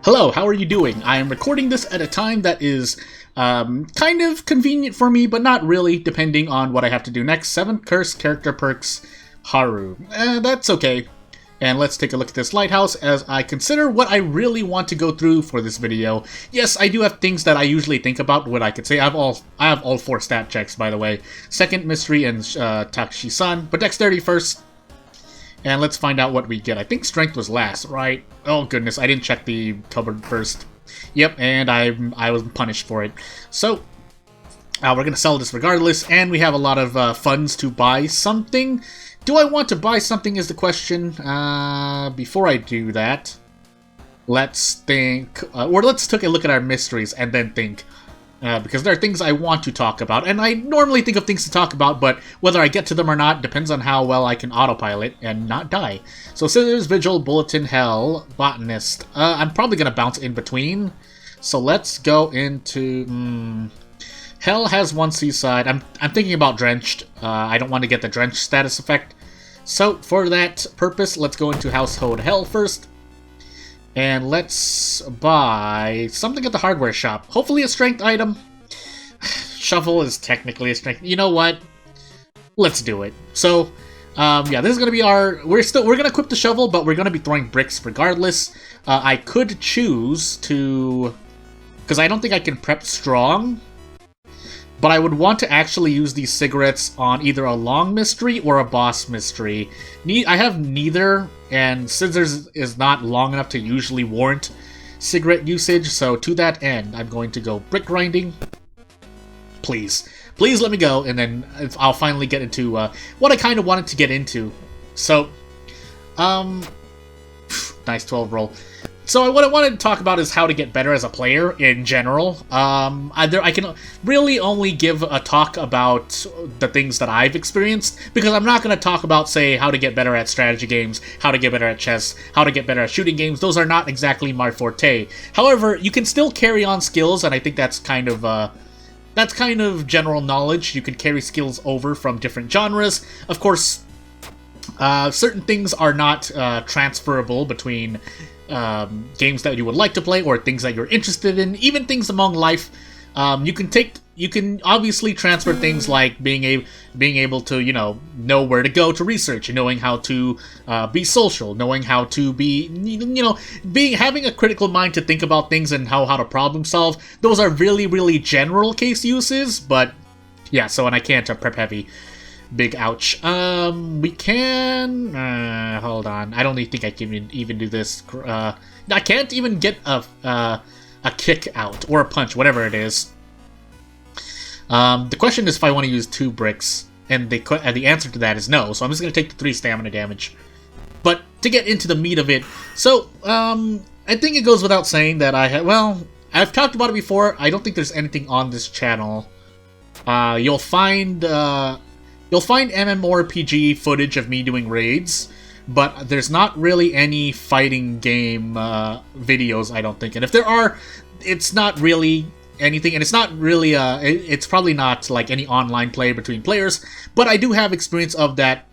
Hello, how are you doing? I am recording this at a time that is kind of convenient for me, but not really, depending on what I have to do next. 7 Cursed Character Perks, Haru. That's okay. And let's take a look at this lighthouse as I consider what I really want to go through for this video. Yes, I do have things that I usually think about what I could say. I have all 4 stat checks, by the way. Second, Mystery, and Takeshi-san. But dexterity first. And let's find out what we get. I think strength was last, right? Oh goodness, I didn't check the cupboard first. Yep, and I was punished for it. So, we're gonna sell this regardless, and we have a lot of funds to buy something. Do I want to buy something is the question. Before I do that, let's think, or let's take a look at our mysteries and then think. Because there are things I want to talk about, and I normally think of things to talk about, but whether I get to them or not depends on how well I can autopilot and not die. So Scissors, Vigil, Bulletin, Hell, Botanist. I'm probably going to bounce in between. So let's go into... Hell has 1 seaside. I'm thinking about Drenched. I don't want to get the Drenched status effect. So for that purpose, let's go into Household Hell first. And let's buy something at the hardware shop. Hopefully a strength item. Shovel is technically a strength. You know what? Let's do it. So, yeah, this is gonna be our. We're gonna equip the shovel, but we're gonna be throwing bricks regardless. I could choose to, because I don't think I can prep strong. But I would want to actually use these cigarettes on either a long mystery or a boss mystery. I have neither, and Scissors is not long enough to usually warrant cigarette usage, so to that end, I'm going to go brick grinding. Please. Please let me go, and then I'll finally get into what I kind of wanted to get into. So, nice 12 roll. So what I wanted to talk about is how to get better as a player in general. I can really only give a talk about the things that I've experienced, because I'm not going to talk about, say, how to get better at strategy games, how to get better at chess, how to get better at shooting games. Those are not exactly my forte. However, you can still carry on skills, and I think that's kind of general knowledge. You can carry skills over from different genres. Of course, certain things are not transferable between games that you would like to play or things that you're interested in, even things among life. You can obviously transfer things like being able to, know where to go to research, knowing how to be social, knowing how to be, having a critical mind to think about things and how to problem solve. Those are really, really general case uses, but yeah, so, and I can't prep heavy. Big ouch. We can... hold on. I don't think I can even do this. I can't even get a kick out, or a punch, whatever it is. The question is if I want to use 2 bricks, and the answer to that is no, so I'm just going to take the 3 stamina damage. But to get into the meat of it, so, I think it goes without saying that I've talked about it before. I don't think there's anything on this channel. You'll find MMORPG footage of me doing raids, but there's not really any fighting game videos, I don't think. And if there are, it's not really anything, and it's not really, it's probably not like any online play between players, but I do have experience of that,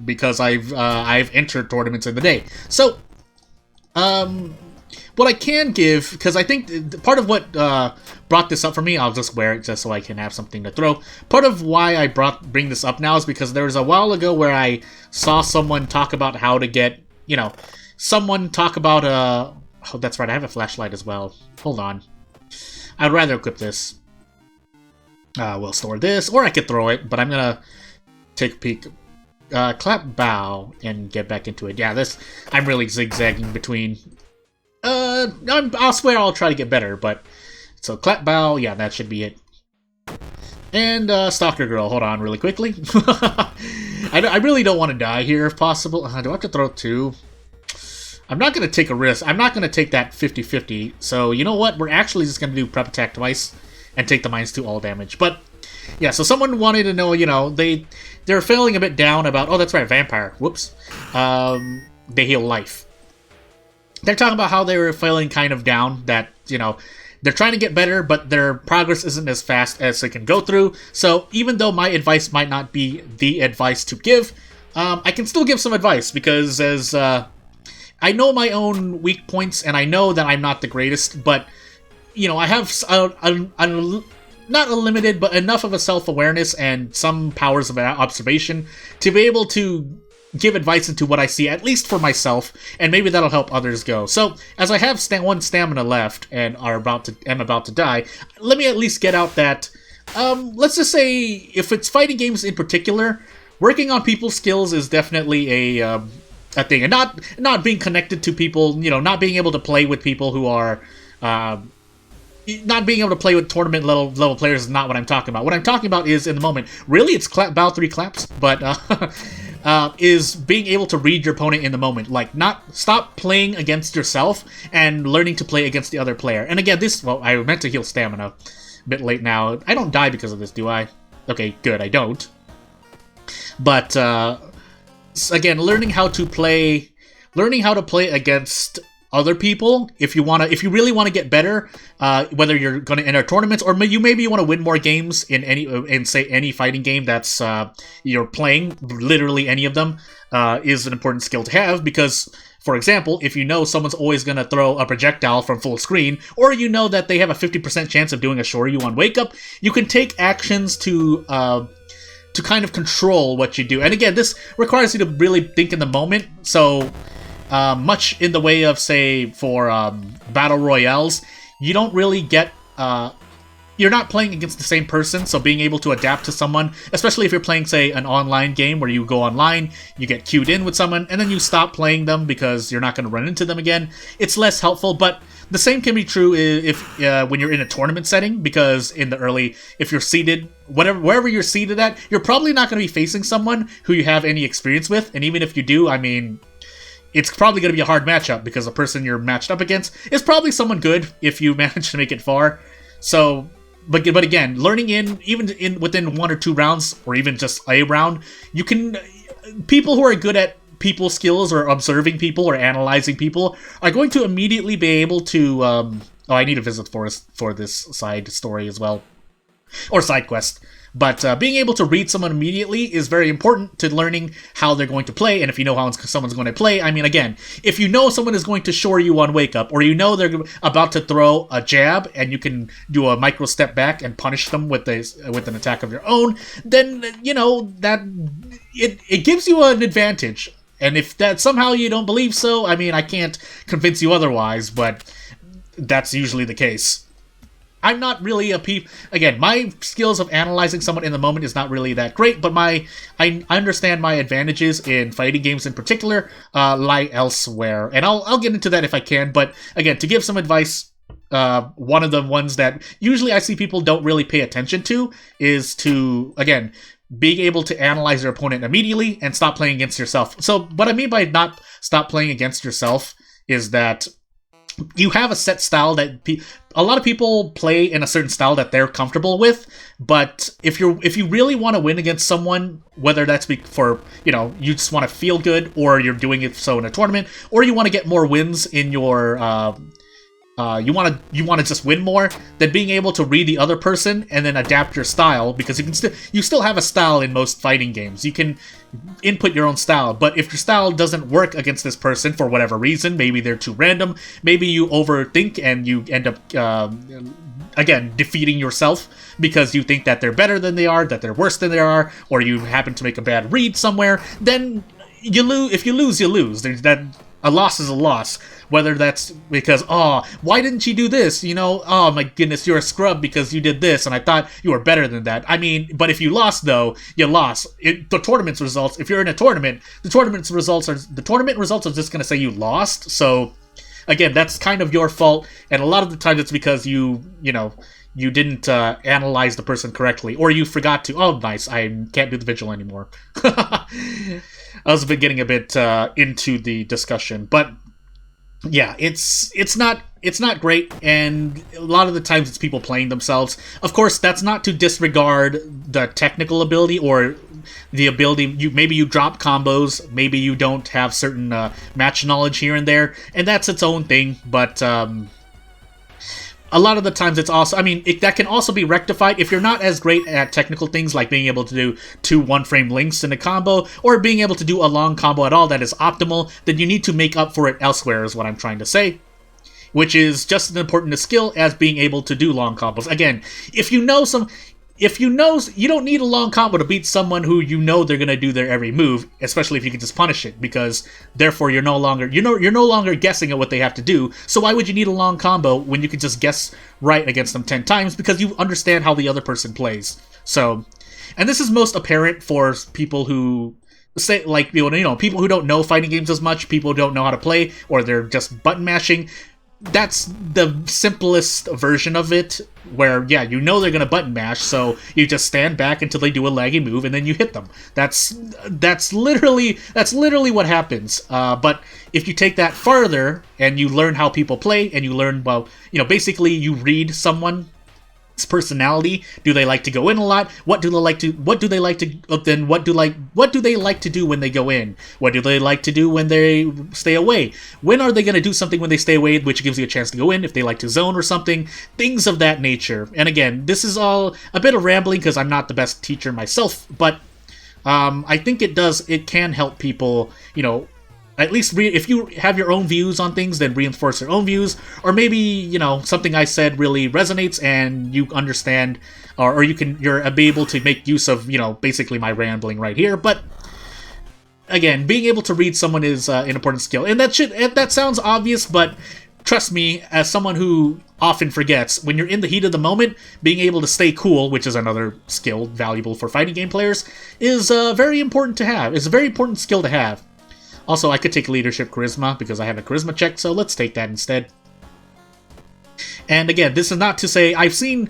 because I've entered tournaments in the day. So, what I can give, because I think part of what brought this up for me, I'll just wear it just so I can have something to throw. Part of why I bring this up now is because there was a while ago where I saw someone talk about how to get, someone talk about, oh, that's right, I have a flashlight as well. Hold on. I'd rather equip this. We'll store this, or I could throw it, but I'm gonna take a peek. Clap bow and get back into it. Yeah, I'm really zigzagging between... I'll swear I'll try to get better, but... So, clap bow, yeah, that should be it. And, Stalker Girl, hold on really quickly. I really don't want to die here, if possible. Do I have to throw 2? I'm not going to take a risk. I'm not going to take that 50-50. So, you know what? We're actually just going to do prep attack twice and take the -2 all damage. But, yeah, so someone wanted to know, they're feeling a bit down about... Oh, that's right, vampire. Whoops. They heal life. They're talking about how they were feeling kind of down, that, they're trying to get better, but their progress isn't as fast as they can go through. So even though my advice might not be the advice to give, I can still give some advice, because I know my own weak points, and I know that I'm not the greatest, but, you know, I have not unlimited, but enough of a self-awareness and some powers of observation to be able to give advice into what I see, at least for myself, and maybe that'll help others go. So, as I have one stamina left and am about to die, let me at least get out that, let's just say, if it's fighting games in particular, working on people's skills is definitely a thing, and not being connected to people, you know, not being able to play with people who are, not being able to play with tournament level players is not what I'm talking about. What I'm talking about is, in the moment, really it's bow 3 claps, but is being able to read your opponent in the moment. Like, stop playing against yourself and learning to play against the other player. And again, I meant to heal stamina. A bit late now. I don't die because of this, do I? Okay, good, I don't. But, again, learning how to play against other people, if you really want to get better, whether you're going to enter tournaments or maybe you want to win more games in any fighting game that's you're playing, literally any of them, is an important skill to have, because, for example, if you know someone's always going to throw a projectile from full screen, or you know that they have a 50% chance of doing a Shoryu on wake up, you can take actions to kind of control what you do. And again, this requires you to really think in the moment, so much in the way of, say, for battle royales, you don't really get, you're not playing against the same person, so being able to adapt to someone, especially if you're playing, say, an online game where you go online, you get queued in with someone, and then you stop playing them because you're not going to run into them again, it's less helpful. But the same can be true if when you're in a tournament setting, because if you're seated, wherever you're seated at, you're probably not going to be facing someone who you have any experience with, and even if you do, I mean, it's probably going to be a hard matchup, because the person you're matched up against is probably someone good if you manage to make it far. So, but again, learning within 1 or 2 rounds, or even just a round, people who are good at people skills or observing people or analyzing people are going to immediately be able to, I need a visit for this side story as well, or side quest. But being able to read someone immediately is very important to learning how they're going to play, and if you know how someone's going to play, I mean, again, if you know someone is going to Shoryu on wake up, or you know they're about to throw a jab, and you can do a micro step back and punish them with an attack of your own, then, you know, that it gives you an advantage. And if that somehow you don't believe so, I mean, I can't convince you otherwise, but that's usually the case. I'm not really again, my skills of analyzing someone in the moment is not really that great, but I understand my advantages in fighting games in particular lie elsewhere, and I'll get into that if I can. But again, to give some advice, one of the ones that usually I see people don't really pay attention to is to, again, being able to analyze your opponent immediately and stop playing against yourself. So what I mean by not stop playing against yourself is that you have a set style that a lot of people play in a certain style that they're comfortable with, but if you really want to win against someone, whether that's for, you know, you just want to feel good, or you're doing it so in a tournament, or you want to get more wins in your you want to just win more, then being able to read the other person and then adapt your style, because you still have a style in most fighting games. You can input your own style, but if your style doesn't work against this person for whatever reason, maybe they're too random, maybe you overthink and you end up again defeating yourself because you think that they're better than they are, that they're worse than they are, or you happen to make a bad read somewhere, then you lose. If you lose, you lose. A loss is a loss, whether that's because, oh, why didn't you do this? You know, oh my goodness, you're a scrub because you did this, and I thought you were better than that. I mean, but if you lost, though, you lost. The tournament's results, if you're in a tournament, the tournament results are just going to say you lost. So, again, that's kind of your fault, and a lot of the times it's because you didn't analyze the person correctly, or you forgot to. Oh, nice, I can't do the vigil anymore. I was getting a bit into the discussion, but yeah, it's not great, and a lot of the times it's people playing themselves. Of course, that's not to disregard the technical ability or the ability. Maybe you drop combos, maybe you don't have certain match knowledge here and there, and that's its own thing. But a lot of the times it's also, I mean, that can also be rectified if you're not as great at technical things like being able to do 2 one-frame links in a combo, or being able to do a long combo at all that is optimal, then you need to make up for it elsewhere is what I'm trying to say. Which is just as important a skill as being able to do long combos. Again, if you know, you don't need a long combo to beat someone who you know they're gonna do their every move, especially if you can just punish it, because therefore you're no longer guessing at what they have to do. So why would you need a long combo when you can just guess right against them 10 times because you understand how the other person plays? So, and this is most apparent for people who say, like, people who don't know fighting games as much, people who don't know how to play, or they're just button mashing. That's the simplest version of it, where, yeah, you know they're gonna button mash, so you just stand back until they do a laggy move, and then you hit them. That's literally what happens. But if you take that farther, and you learn how people play, and you learn, well, basically you read someone's personality. Do they like to go in a lot? What do they like to do when they go in? What do they like to do when they stay away? When are they going to do something when they stay away, which gives you a chance to go in, if they like to zone or something? Things of that nature. And again, this is all a bit of rambling because I'm not the best teacher myself, but I think it can help people, at least if you have your own views on things, then reinforce your own views. Or maybe, something I said really resonates and you understand, or you're able to make use of, basically my rambling right here. But again, being able to read someone is an important skill. And that sounds obvious, but trust me, as someone who often forgets, when you're in the heat of the moment, being able to stay cool, which is another skill valuable for fighting game players, is very important to have. It's a very important skill to have. Also, I could take leadership charisma because I have a charisma check, so let's take that instead. And again, this is not to say I've seen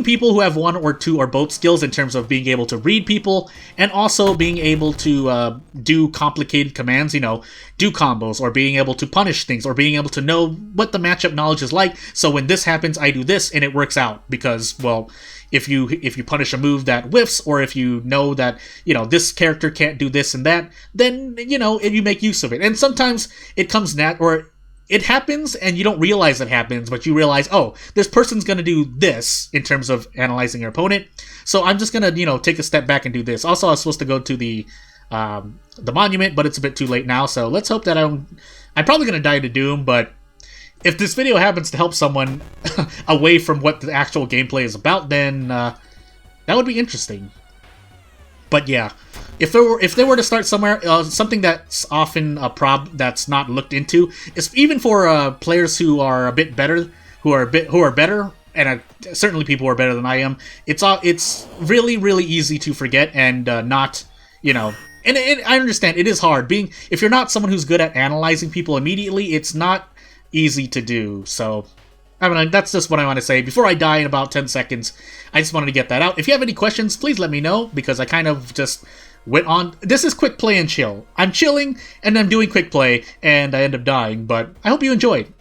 people who have 1 or 2 or both skills in terms of being able to read people and also being able to do complicated commands, do combos, or being able to punish things, or being able to know what the matchup knowledge is like. So when this happens, I do this, and it works out because, well, if you punish a move that whiffs, or if you know that, this character can't do this and that, then, you make use of it. And sometimes it comes or it happens and you don't realize it happens, but you realize, oh, this person's going to do this in terms of analyzing your opponent. So I'm just going to, take a step back and do this. Also, I was supposed to go to the monument, but it's a bit too late now. So let's hope that I'm probably going to die to Doom, but if this video happens to help someone away from what the actual gameplay is about, then that would be interesting. But yeah, if they were to start somewhere, something that's often a that's not looked into is even for players who are a bit better, who are better, and certainly people who are better than I am. It's really, really easy to forget and not, And I understand it is hard if you're not someone who's good at analyzing people immediately. It's not easy to do. So, I mean, that's just what I want to say. Before I die in about 10 seconds, I just wanted to get that out. If you have any questions, please let me know, because I kind of just went on. This is quick play and chill. I'm chilling, and I'm doing quick play, and I end up dying, but I hope you enjoyed.